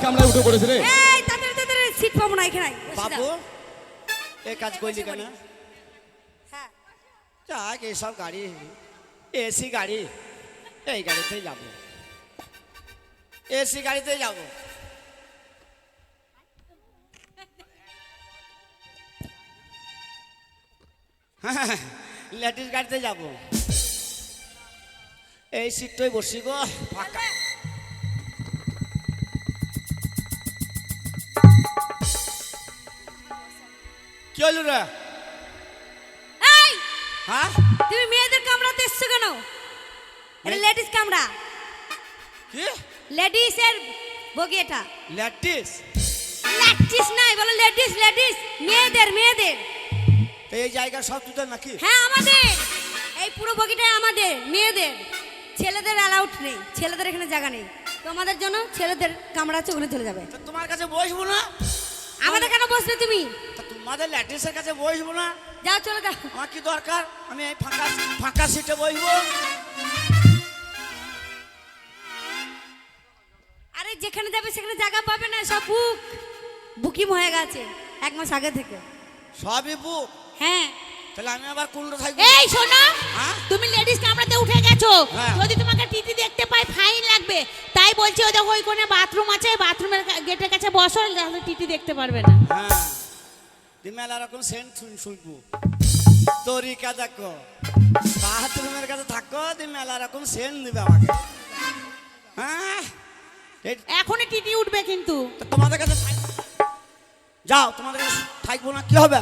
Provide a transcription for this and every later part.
কামড়ায় উঠে পড়েছে রে। এই তাড়াতাড়ি সিট পাবো না এখানে। বাবু এই কাজ করলি কেন? হ্যাঁ যাক এইসব গাড়ি এসি গাড়ি, এই গাড়িতেই যাব, এসি গাড়িতেই যাব। হ্যাঁ লেডিস গাড়িতে যাব, এই সিটটাই বসি গো ফাঁকা। কি হলো রে? এই হ্যাঁ তুমি মেয়েদের কামড়াতে এসছো কেন? এটা লেডিস কামড়া, কি লেডিস এর বগি এটা। লেডিস? লেডিস নাই বলো লেডিস, লেডিস মেয়েদের, মেয়েদের। তো এই জায়গা সব তোদের নাকি? হ্যাঁ আমাদের এই পুরো বগিটাই আমাদের, মেয়েদের। ছেলেদের অ্যালাউড নেই, ছেলেদের এখানে জায়গা নেই। তোমাদের জন্য ছেলেদের কামড়া আছে, ওখানে চলে যাবে। তো তোমার কাছে বসবো না? আমাদের কেন বসবে তুমি? তো তোমাদের ল্যাটিসের কাছে বসবো না? যাও চলে যাও। আমার কি দরকার? আমি এই ফাঁকা ফাঁকা সিটে বসবো। আরে যেখানে যাবে সেখানে জায়গা পাবে না, সব বুকিং হয়ে গেছে 1 মাস আগে থেকে। সবই বুক? হ্যাঁ। তাহলে আমি আবার কোনটা থাকবো? এই শোনো, হ্যাঁ? তুমি লেডিস কামরাতে উঠে গেছো, হ্যাঁ। যদি তোমাকে টিটি দেখতে পাই ফাইন লাগবে। তাই বলছি ওই দেখো ওই কোণে বাথরুম আছে, বাথরুমের গেটের কাছে বসো, তাহলে টিটি দেখতে পারবে না। হ্যাঁ তুমি মেলা রকম সেন্ট শুনবো, তরিকা দেখো, বাথরুমের কাছে থাকো, তুমি মেলা রকম সেন্ট দিবে আমাকে। হ্যাঁ এখনই টিটি উঠবে কিন্তু। তো তোমাদের কাছে যাও, তোমাদের কাছে থাকবো না কি হবে?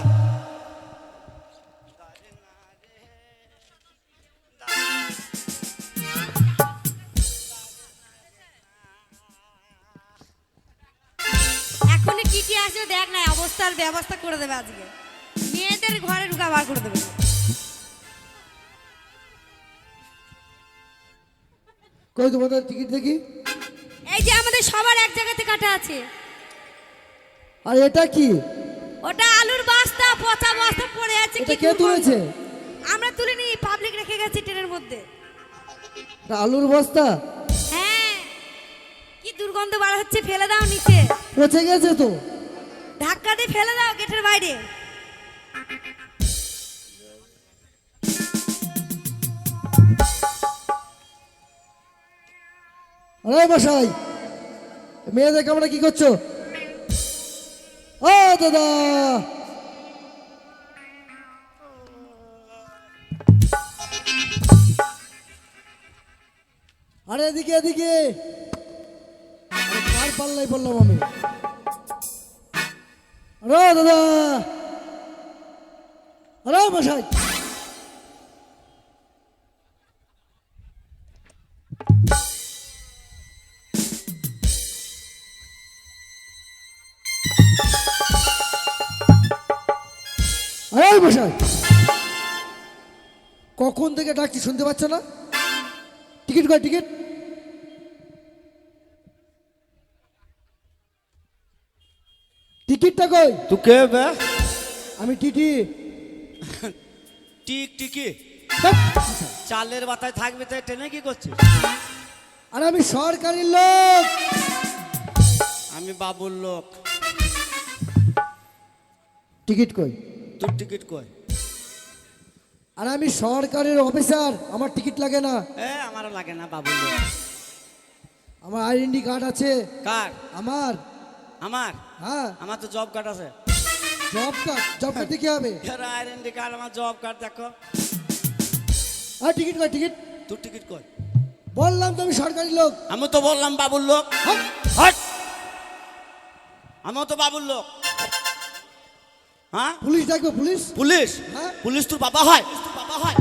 এখনই টিটি আসবে, দেখ না অবস্থার ব্যবস্থা করে দেবে আজকে। মেয়েদের ঘরে ঢুকা বার করে দেবে। কই তোমাদের টিকিট দেখি? এই যে আমাদের সবার এক জায়গাতে কাটা আছে। আর এটা কি? ওটা আলুর বস্তা, পচা বস্তা পড়ে আছে। এটা কি কে তুলেছে? আমরা তুলিনি, পাবলিক রেখে গেছে ট্রেনের মধ্যে। এটা আলুর বস্তা? হ্যাঁ কি দুর্গন্ধ বার হচ্ছে, ফেলে দাও নিচে। পচে গেছে তো। ধাক্কা দিয়ে ফেলে দাও গেটের বাইরে। আরে মশাই, মেয়েদের কামরা কি করছো? ও দাদা, আরে এদিকে এদিকে। আরে কার পাল্লাই বললাম আমি? আরে দাদা, আরে মশাই, আরে মশাই, কখন থেকে ডাকছি শুনতে পাচ্ছ না? টিকিট কই, টিকিট? টিকিটটা কই? তুই কে বে? আমি টিটি। টিক টিকি ধ্যাৎ, চালের বাতায় থাকবে, তাই ট্রেনে কি করছিস? আর আমি সরকারি লোক। আমি বাবুর লোক। টিকিট কই? তোর টিকিট কই? আর আমি সরকারের অফিসার, আমার টিকিট লাগে না। আমারও লাগে না, বাবুর লোক। আমার আইডেন্টি কার্ড আছে। কার? আমার। আমার? হ্যাঁ। আমার তো জব কার্ড আছে। Job card? জব কার্ডে কি হবে? আইডেন্টি কার্ড, আমার জব কার্ড দেখো। আর টিকিট কই, টিকিট? তোর টিকিট কই? বললাম তো আমি সরকারি লোক। আমি তো বললাম বাবুর লোক। হাট! হট! আমিও তো বাবুর লোক। হ্যাঁ পুলিশ ডাকবে, পুলিশ। পুলিশ? হ্যাঁ। পুলিশ তোর বাবা হয়? তোর বাবা হয়?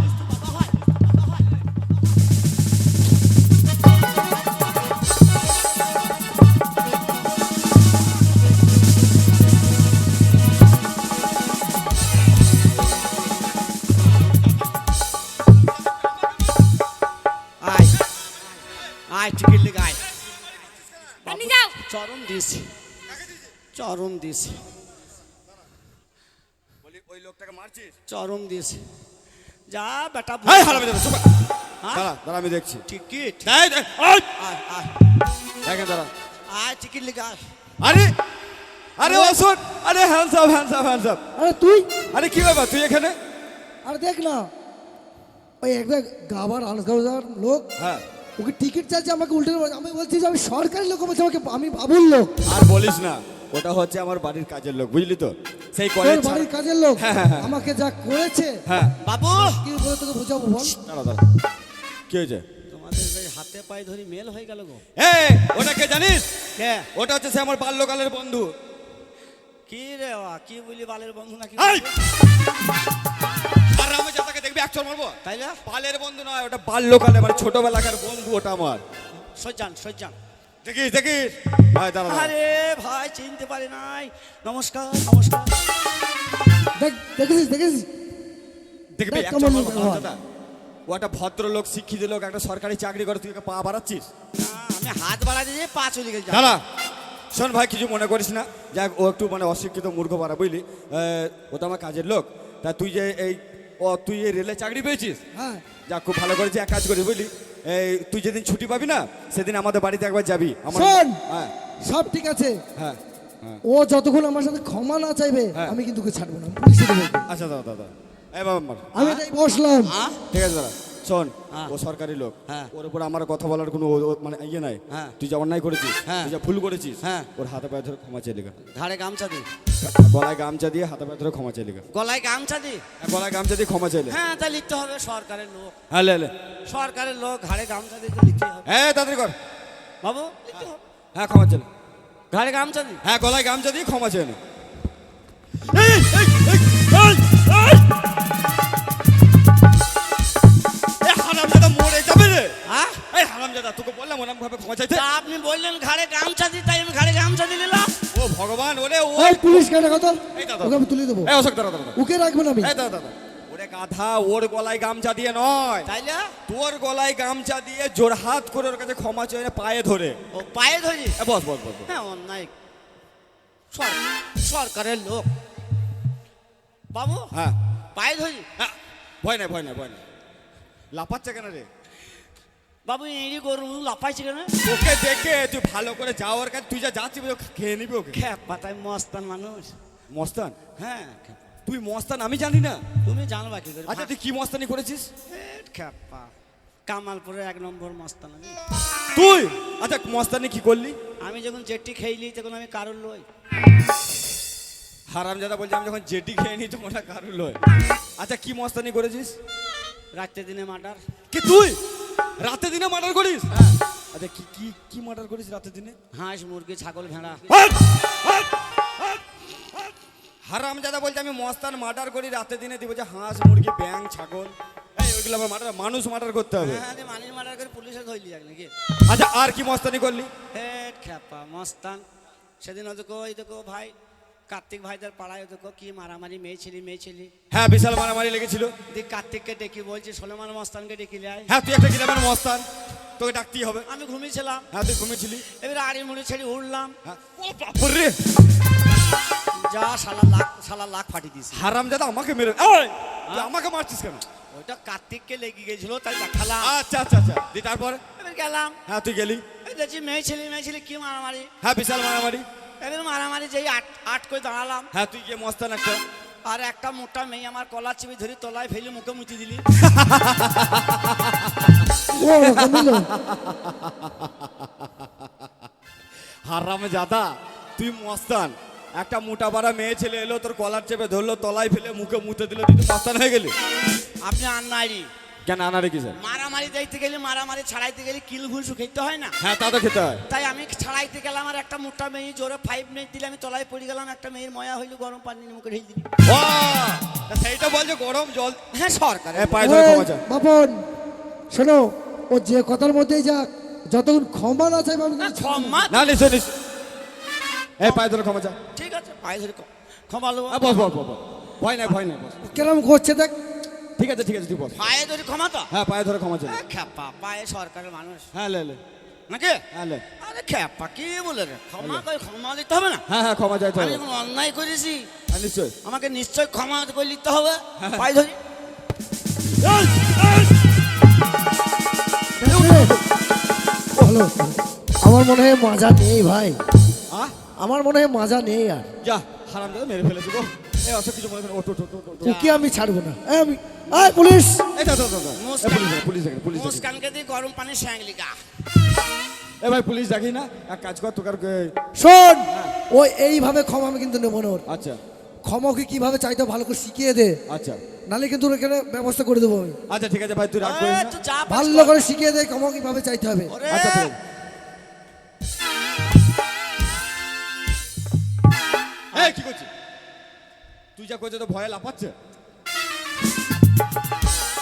আয় আয় টিকিট লিখ আয়। আপনি যাও। চরম দিয়েছি, চরম দিয়েছি, ওই লোকটাকে মারছিস? চরম দিয়েছি। যা বেটা। এই হারামি দাদা, চুপ কর। হ্যাঁ? দাঁড়া দাঁড়া, আমি দেখছি। টিকিট এই, এই, ওই! আয় আয় দেখেন দাঁড়া, আয় টিকিট লিখে আস। আরে আরে অশোক, আরে hands up hands up hands up. আরে তুই আরে কি ব্যাপার তুই এখানে? আর দেখ না ওই একটা গাবার আলগাওয়ার লোক হ্যাঁ ওকে টিকিট চাইছে আমাকে উল্টে আমি বলছি যে আমি সরকারি লোক বলছি আমাকে আমি বাবুর লোক আর বলিস না, ওটা হচ্ছে আমার বাড়ির কাজের লোক, বুঝলি তো? সেই তোর কলেজ বাড়ির কাজের লোক হ্যাঁ, হ্যাঁ, হ্যাঁ। আমাকে যা করেছে হ্যাঁ বাবু কি বলে তোকে বোঝাবো বল দাঁড়া দাঁড়া, কি হয়েছে? তোমাদের এই হাতে পায়ে ধরি মেল হয়ে গেল গো। এই ওটা কে জানিস? কে? ওটা হচ্ছে সে আমার বাল্যকালের বন্ধু। কি রে বাবা, কি বলি বালের বন্ধু নাকি? এই! আর আমি যাতাকে দেখবি এক চড় মারবো। তাই না? বালের বন্ধু নয়, ওটা বাল্যকালে মানে ছোটবেলাকার বন্ধু ওটা আমার। সজ্জান সজ্জান। দেখিস দেখিস, ভাই দাঁড়া দাঁড়া। আরে ভাই চিনতে পারি নাই। নমস্কার নমস্কার। দেখ দেখেছিস দেখেছিস দেখবি দেখ এক কেমন চড় লোক মারবো আমার। দাদা। ও একটা ভদ্রলোক, শিক্ষিত লোক, একটা সরকারি চাকরি করে, তুই ওকে পা বাড়াচ্ছিস? আমি হাত বাড়া দিয়ে পা চলে গেছি। দাঁড়া, শোন ভাই, কিছু মনে করিস না। যাক, ও একটু মানে অশিক্ষিত মূর্খ পারা, বুঝলি? ও তো আমার কাজের লোক। তা তুই যে তুই এই রেলে চাকরি পেয়েছিস, হ্যাঁ যা খুব ভালো করেছিস। এক কাজ করি বুঝলি, তুই যেদিন ছুটি পাবি না সেদিন আমাদের বাড়িতে একবার যাবি। শোন। হ্যাঁ সব ঠিক আছে হ্যাঁ হ্যাঁ। ও যতক্ষণ আমার সাথে ক্ষমা না চাইবে হ্যাঁ। আমি কিন্তু ওকে ছাড়বো না পুলিশে দেবো আচ্ছা দাদা দাদা, এই বাবা আমার আমি এটাই বসলাম ঠিক আছে দাদা। শোন, হ্যাঁ। ও সরকারি লোক, হ্যাঁ। ওর উপর আমার কথা বলার কোনো মানে ইয়ে নাই। হ্যাঁ। তুই যা অন্যায় করেছিস, হ্যাঁ। তুই যা ভুল করেছিস, হ্যাঁ। ওর হাতে পায়ে ধরে ক্ষমা চেয়ে লেখা, ঘাড়ে গামছা দি। গলায় গামছা দিয়ে হাতে পায়ে ধরে ক্ষমা চেয়ে লেখা, গলায় গামছা দি। গলায় গামছা দিয়ে ক্ষমা চাইলে। হ্যাঁ তা লিখতে হবে, সরকারের লোক। হ্যাঁ লে লে। সরকারের লোক ঘাড়ে গামছা দিতে লিখতে হবে। হ্যাঁ তাড়াতাড়ি কর। বাবু লিখতে হবে। হ্যাঁ ক্ষমা চাইলে। ঘাড়ে গামছা দি। হ্যাঁ গলায় গামছা দিয়ে ক্ষমা চেয়ে নে। হারামজাদা মরে যাবে রে। হ্যাঁ এই হারামজাদা, তোকে বললাম ওরকম ভাবে ক্ষমা চাইতে। তা আপনি বললেন ঘাড়ে গামছা দি, তাই আমি ঘাড়ে গামছা দিয়ে নিলাম। ও ভগবান, ওরে ও এই পুলিশ কেন কথা এই দাদা। ওকে আমি তুলে দেবো এই অশোক দাঁড়া দাঁড়া। ওকে রাখবেন আমি এই দাদা দাদা, ওরে গাধা, ওর গলায় গামছা দিয়ে নয়, তাইলে তোর গলায় গামছা দিয়ে জোরহাত করে ওর কাছে ক্ষমা চেয়ে নে, পায়ে ধরে। ও পায়ে ধরি। বস বস বস বস। হ্যাঁ অন্যায়। সরকারের লোক। বাবু হ্যাঁ পায়ে ধরি। হ্যাঁ, ভয় নাই ভয় নাই ভয় নাই। লাফাচ্ছে কেন রে? বাবু এড়ি গরু লাফাইছে কেন? ওকে দেখে তুই ভালো করে যাওয়ার কাছে, তুই যা যাচ্ছিস ওকে খেয়ে নিবি ওকে। খ্যাপ পাতায় মস্তান মানুষ। মস্তান? হ্যাঁ তুই মস্তান আমি জানি না। তুমি জানবা কি করে? আচ্ছা তুই কি মস্তানি করেছিস? খ্যাপা কামালপুরে 1 নম্বর মস্তান আমি। তুই আচ্ছা মস্তানি কি করলি? আমি যখন জেটটি খেইলি তখন আমি কারোর লই। হারামজাদা বলছে আমি যখন জেটি খেয়ে নি তখন ওটা কারুর লয়। আচ্ছা কি মস্তানি করেছিস? রাত্রে দিনে মার্ডার। কি তুই রাতে দিনে মার্ডার করিস? আচ্ছা কি কি কি মার্ডার করিস রাতে দিনে? হাঁস মুরগি ছাগল ভেড়া। হারামজাদা বলছে আমি মস্তান মার্ডার করি রাতে দিনে, তুই বলছে হাঁস মুরগি ব্যাং ছাগল। এই ওইগুলো আমার মার্ডার, মানুষ মার্ডার করতে হবে। হ্যাঁ মানিস মার্ডার করে পুলিশে ধরলি যাক নাকি? আচ্ছা আর কি মস্তানি করলি? হে খ্যাপা মস্তান। সেদিন ওদেরকে ওই দেখো ভাই কার্তিক ভাইদের পাড়ায় ওদেরকে কি মারামারি মেয়ে ছিলি। হ্যাঁ বিশাল মারামারি লেগেছিল। দিক কার্তিককে ডেকে বলছি সোলেমান মস্তানকে ডেকে লাই। হ্যাঁ তুই একটা গ্রামের মস্তান, তোকে ডাকতেই হবে। আমি ঘুমিয়েছিলাম। হ্যাঁ তুই ঘুমিয়েছিলি। এবারে আড়ি মুড়ি ছেড়ে উঠলাম। হ্যাঁ ও বাপরে, যা শালা লাখ ফাটিয়ে দিয়েছি। হারামজাদা আমাকে মেরে, এই তুই আমাকে মারছিস কেন? ওইটা কার্তিককে লেগে গেছিল তাই দেখালাম। আচ্ছা আচ্ছা আচ্ছা দি তারপর? এবার গেলাম। হ্যাঁ তুই গেলি। এই দেখছি মেয়ে ছেলে কি মারামারি। হ্যাঁ বিশাল মারামারি। এবার মারামারি যেই আট করে দাঁড়ালাম। হ্যাঁ তুই গিয়ে মস্তান একটা। আর একটা মোটা মেয়ে আমার কলার চিপে ধরি তলায় ফেলে মুখে মুতি দিলি। ও ওরকম নিলো। হারামজাদা তুই মস্তান, একটা মোটা বাড়া মেয়ে ছেলে এলো তোর কলার চেপে ধরলো, তলায় ফেলে মুখে মুতে দিল, তুই তো মস্তান হয়ে গেলি। আপনি আন্নারি কেন আনারে কি স্যার? মারামারি দেখতে গেলে মারামারি ছাড়াইতে গেলে কিল ঘুষু খেতে হয় না? হ্যাঁ তা তো খেতে হয়। তাই আমি ছাড়াইতে গেলাম আর একটা মোটা মেয়ে জোরে 5 মিনিট দিলে আমি তলায় পড়ে গেলাম। একটা মেয়ের ময়া হইলো, গরম পানি মুখে ঢেলে দিলি। ও তা সেইটা বলছে গরম জল। হ্যাঁ সরকার। এ পায়ে ধরে ক্ষমা চা। বাপন শোনো ও যে কথার মধ্যেই যাক যতক্ষণ ক্ষমা না চাইবে আমি কিন্তু ছাড়বো না। ক্ষমা না নিশ্চয় নিশ্চয়। এ পায়ে ধরে ক্ষমা চা। ঠিক আছে পায়ে ধরে ক্ষমা লো। বস বস বস বস। ভয় নাই ভয় নাই বস। কেরম করছে দেখ ঠিক আছে তুই বস। পায়ে ধরে ক্ষমা তো? হ্যাঁ পায়ে ধরে ক্ষমা চা। খ্যাপা পায়ে সরকারের মানুষ হ্যাঁ লে লে। নাকি? হ্যাঁ লে। আরে খ্যাপা কি বলে রে? ক্ষমা দিতে হবে না? হ্যাঁ হ্যাঁ ক্ষমা চাইতে আমি হবে। যখন অন্যায় করেছি হ্যাঁ নিশ্চয়। আমাকে নিশ্চয় ক্ষমা করে নিতে হবে। পায়ে ধরি। ভালো আমার মনে হয় মজা নেই ভাই, আহ আমার মনে হয় মজা নেই আর। যা হারাম দাদা মেরে ফেলেছি গো। এই অসুখ কিছু মনে করেন, ওঠ ওঠ ওঠ ওঠ, ওঠ। তোকে আমি ছাড়বো না। আমি পুলিশ। এই দাদা দাদা পুলিশ দেখেন পুলিশ দেখেন। মুস্কানকে দিয়ে গরম পানি স্যাংলি গা। এ ভাই পুলিশ ডাকি না, এক কাজ কর তোকার। শোন, ও এইভাবে ক্ষমা আমি কিন্তু নেবো না ওর। আচ্ছা ক্ষমাকে কিভাবে চাইতে হবে ভালো করে শিখিয়ে দে, আচ্ছা নালে কিন্তু ওর এখানে ব্যবস্থা করে দেবো আমি। আচ্ছা ঠিক আছে ভাই, তুই রাগ করিস না। তুই যা পারিস ভালো কর। করে শিখিয়ে দে ক্ষমা কিভাবে চাইতে হবে। ওরে, আচ্ছা ঠিক আছে। এই কি করছিস তুই? যা করছিস তো ভয়ে লাফাচ্ছে।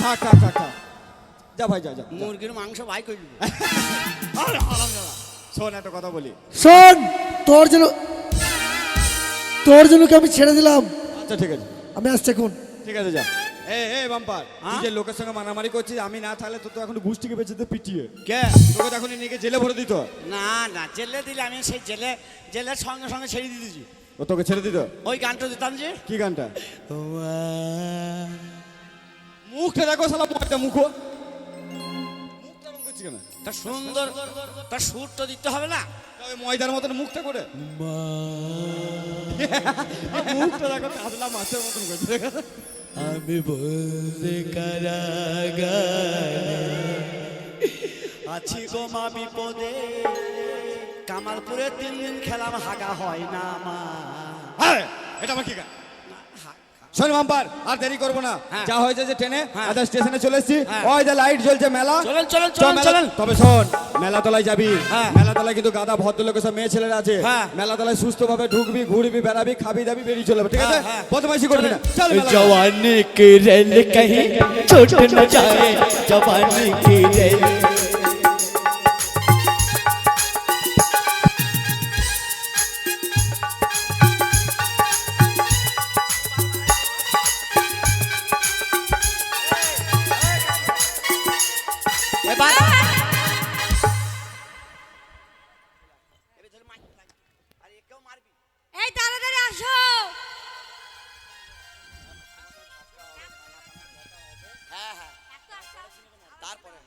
থাক থাক থাক থাক, যা ভাই যা যা। মুরগির মাংস ভাই করবি। আরে হারাম দাদা, শোন একটা কথা বলি। শোন, তোর জন্য কি আমি ছেড়ে দিলাম। আচ্ছা ঠিক আছে আমি আসছি এখন। ঠিক আছে যা। এ বাম্পার, তুই যে লোকের সঙ্গে মারামারি করছিস, আমি না থাকলে তো এখন গুষ্টিকে বেঁচে পিটিয়ে কে? তোকে তো এখন নিয়ে গিয়ে জেলে ভরে দিত। না না, জেলে দিলে আমি সেই জেলের সঙ্গে সঙ্গে ছেড়ে দিতেছি। ও তোকে ছেড়ে দিত? ওই গানটা দিতাম যে, কি গানটা? মুখটা দেখো শালা, মুখটা মুখো মুখটা এমন করছিস কেন? তা সুন্দর, তার সুর তো দিতে হবে না? তা ওই ময়দার মতন মুখটা করে মুখটা দেখো কাতলা মাছের মতন করছে। আমি বলতে কারাগারে আছি গো মা বিপদে, কামালপুরে 3 দিন খেলাম, হাগা হয় না আমার। হ্যাঁ, এটা আমার কি গান? শোন বাম্পার, আর দেরি করবো না। হ্যাঁ। যা হয়েছে যে ট্রেনে হ্যাঁ। আদা স্টেশনে চলে এসেছি। হ্যাঁ। ওই যে লাইট জ্বলছে, মেলা। চলেন চলেন চ চলেন মেলা- চলেন। তবে শোন, মেলাতলায় যাবি। হ্যাঁ। মেলাতলায় কিন্তু গাদা ভদ্রলোকের সব মেয়ে ছেলেরা আছে। হ্যাঁ। মেলাতলায় সুস্থভাবে ঢুকবি, ঘুরবি, বেড়াবি, খাবি দাবি, বেরিয়ে চলে যাবে, ঠিক আছে? হ্যাঁ, হ্যাঁ। বদমাইশি করবি না। চল মেলায়। जवानी की रेल कहीं छूट न जाए, जवानी की रेल। এবার এই তাড়াতাড়ি আসো। তারপরে